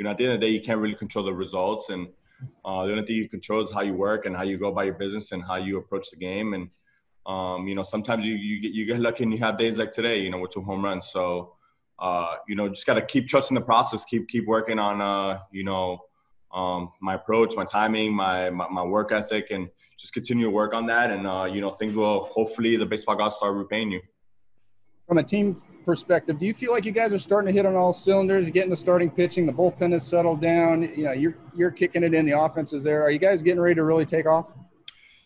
at the end of the day, you can't really control the results. And the only thing you control is how you work and how you go about your business and how you approach the game. And, sometimes you get lucky and you have days like today, with 2 home runs. So, just got to keep trusting the process, keep working on, my approach, my timing, my work ethic, and just continue to work on that. And, things will, hopefully the baseball gods start repaying you. From a team perspective, do you feel like you guys are starting to hit on all cylinders? You're getting the starting pitching, the bullpen has settled down. You're kicking it in. The offense is there. Are you guys getting ready to really take off?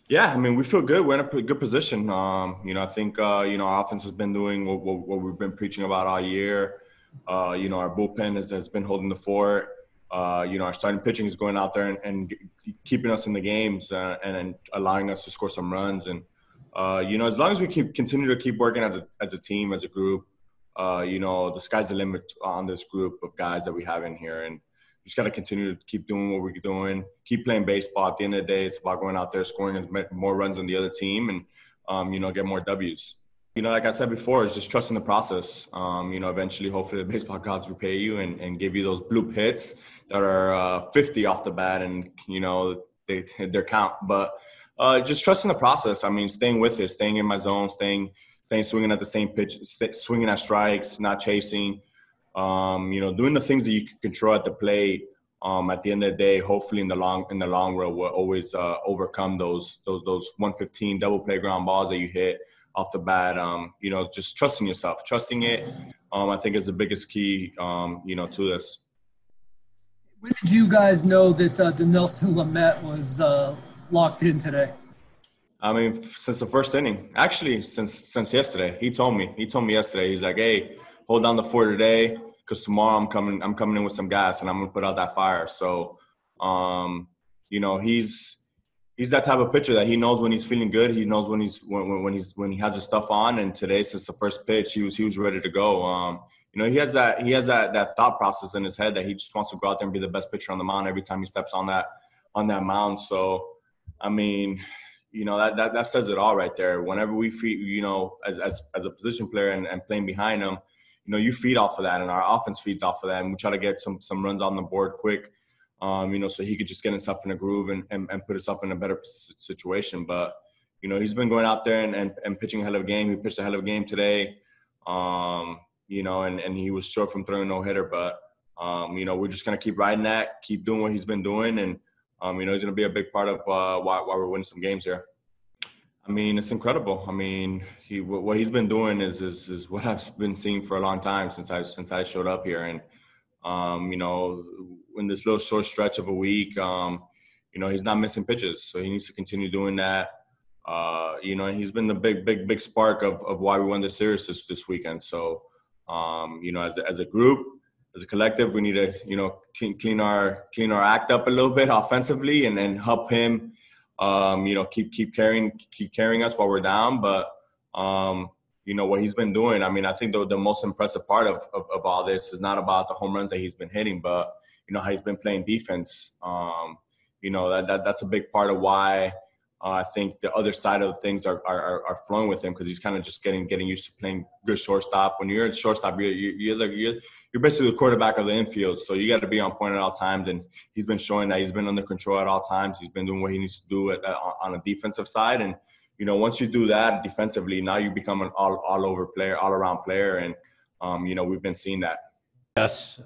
Yeah, we feel good. We're in a pretty good position. I think our offense has been doing what we've been preaching about all year. Our bullpen has been holding the fort. Our starting pitching is going out there and keeping us in the games and allowing us to score some runs. And as long as we continue to keep working as a team, as a group, the sky's the limit on this group of guys that we have in here. And we just got to continue to keep doing what we're doing, keep playing baseball. At the end of the day, it's about going out there, scoring more runs than the other team and, get more W's. Like I said before, it's just trusting the process. Eventually, hopefully the baseball gods repay you and give you those bloop hits that are 50 off the bat and, they hit their count. But just trusting the process. Staying with it, staying in my zone, staying swinging at the same pitch, swinging at strikes, not chasing, doing the things that you can control at the plate. At the end of the day, hopefully in the long run, will always overcome those 115 double play ground balls that you hit off the bat. Just trusting yourself, trusting it. I think is the biggest key, to this. When did you guys know that Dinelson Lamet was locked in today? Since the first inning. Actually, since yesterday. He told me yesterday. He's like, "Hey, hold down the fort today, because tomorrow I'm coming in with some gas and I'm gonna put out that fire." So, he's that type of pitcher that he knows when he's feeling good. He knows when he has his stuff on. And today, since the first pitch, he was ready to go. He has that thought process in his head that he just wants to go out there and be the best pitcher on the mound every time he steps on that mound. So, that says it all right there. Whenever we feed, as a position player and playing behind him, you feed off of that, and our offense feeds off of that, and we try to get some runs on the board quick, so he could just get himself in a groove and put himself in a better situation. But, he's been going out there and pitching a hell of a game. He pitched a hell of a game today, and he was short from throwing no-hitter. But, we're just going to keep riding that, keep doing what he's been doing, and he's going to be a big part of why we're winning some games here. It's incredible. What he's been doing is what I've been seeing for a long time since I showed up here. And, in this little short stretch of a week, he's not missing pitches. So he needs to continue doing that. He's been the big spark of why we won the series this weekend. So, as a group, as a collective, we need to, clean our act up a little bit offensively and then help him, keep carrying us while we're down. But, what he's been doing, I think the most impressive part of all this is not about the home runs that he's been hitting, but, how he's been playing defense. That's a big part of why I think the other side of things are flowing with him, because he's kind of just getting used to playing good shortstop. When you're at shortstop, you're basically the quarterback of the infield, so you got to be on point at all times. And he's been showing that he's been under control at all times. He's been doing what he needs to do on a defensive side. And once you do that defensively, now you become an all-over player, all-around player, and we've been seeing that. Yes,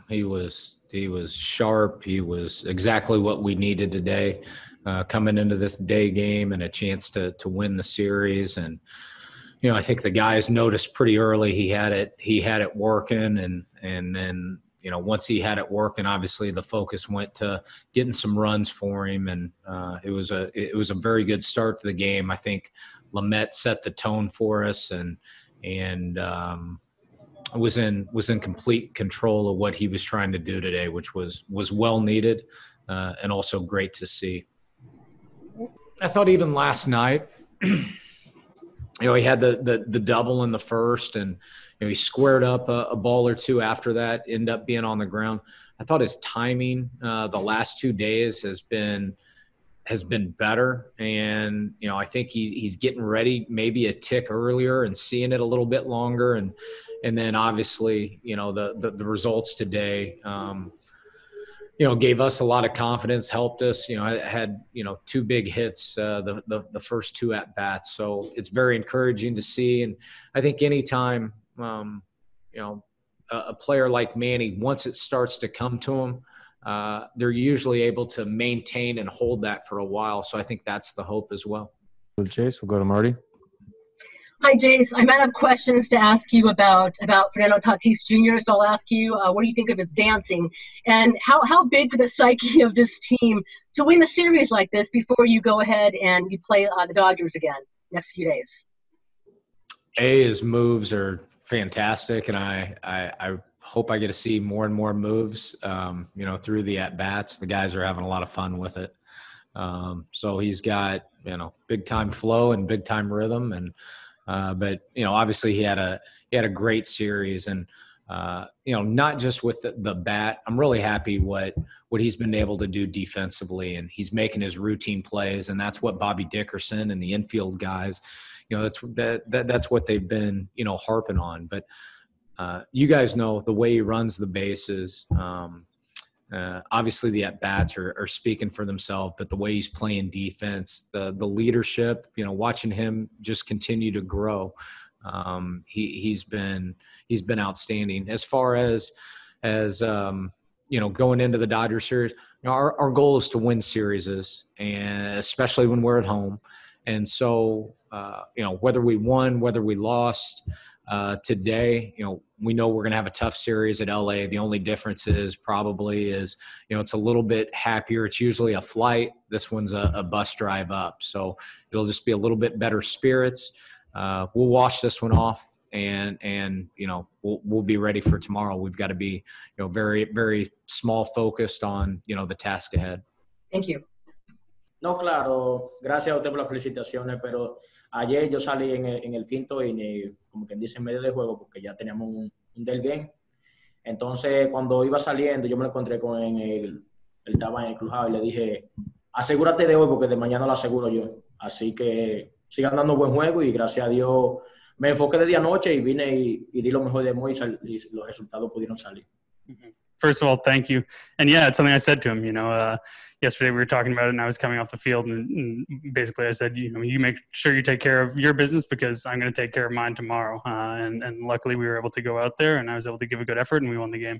he was sharp. He was exactly what we needed today. Coming into this day game and a chance to win the series. And, I think the guys noticed pretty early he had it working. And then, once he had it working, obviously the focus went to getting some runs for him. And it was a very good start to the game. I think Lamet set the tone for us and was in complete control of what he was trying to do today, which was well needed and also great to see. I thought even last night, he had the double in the first, and he squared up a ball or two after that, ended up being on the ground. I thought his timing the last 2 days has been better, and I think he's getting ready maybe a tick earlier and seeing it a little bit longer, and then obviously the results today. gave us a lot of confidence, helped us. I had 2 big hits the first 2 at bats, so it's very encouraging to see. And I think anytime a player like Manny, once it starts to come to him, they're usually able to maintain and hold that for a while. So I think that's the hope as well. Jayce, we'll go to Marty. Hi, Jayce. I might have questions to ask you about Fernando Tatis Jr., so I'll ask you, what do you think of his dancing? And how big for the psyche of this team to win a series like this before you go ahead and you play the Dodgers again next few days? His moves are fantastic, and I hope I get to see more and more moves, through the at-bats. The guys are having a lot of fun with it. So he's got, big-time flow and big-time rhythm, and but obviously he had a great series, and not just with the bat. I'm really happy what he's been able to do defensively, and he's making his routine plays, and that's what Bobby Dickerson and the infield guys, that's what they've been harping on. But you guys know the way he runs the bases. Obviously the at-bats are speaking for themselves, but the way he's playing defense, the leadership, watching him just continue to grow, he's been outstanding. As far as going into the Dodgers series, our goal is to win series, and especially when we're at home. And so, whether we won, whether we lost today, we know we're going to have a tough series at LA. The only difference is it's a little bit happier. It's usually a flight. This one's a bus drive up. So it'll just be a little bit better spirits. We'll wash this one off, and we'll be ready for tomorrow. We've got to be, very, very small focused on, the task ahead. Thank you. No, claro. Gracias a usted por las felicitaciones, pero ayer yo salí en el quinto inning, como quien dice, en medio de juego, porque ya teníamos un del game. Entonces, cuando iba saliendo, yo me lo encontré con él estaba en el clubhouse y le dije, asegúrate de hoy porque de mañana lo aseguro yo. Así que sigan dando buen juego y gracias a Dios me enfoqué de día a noche y vine y di lo mejor de mí y los resultados pudieron salir. First of all, thank you. And yeah, it's something I said to him, yesterday we were talking about it and I was coming off the field and basically I said, you make sure you take care of your business because I'm going to take care of mine tomorrow. And luckily we were able to go out there and I was able to give a good effort and we won the game.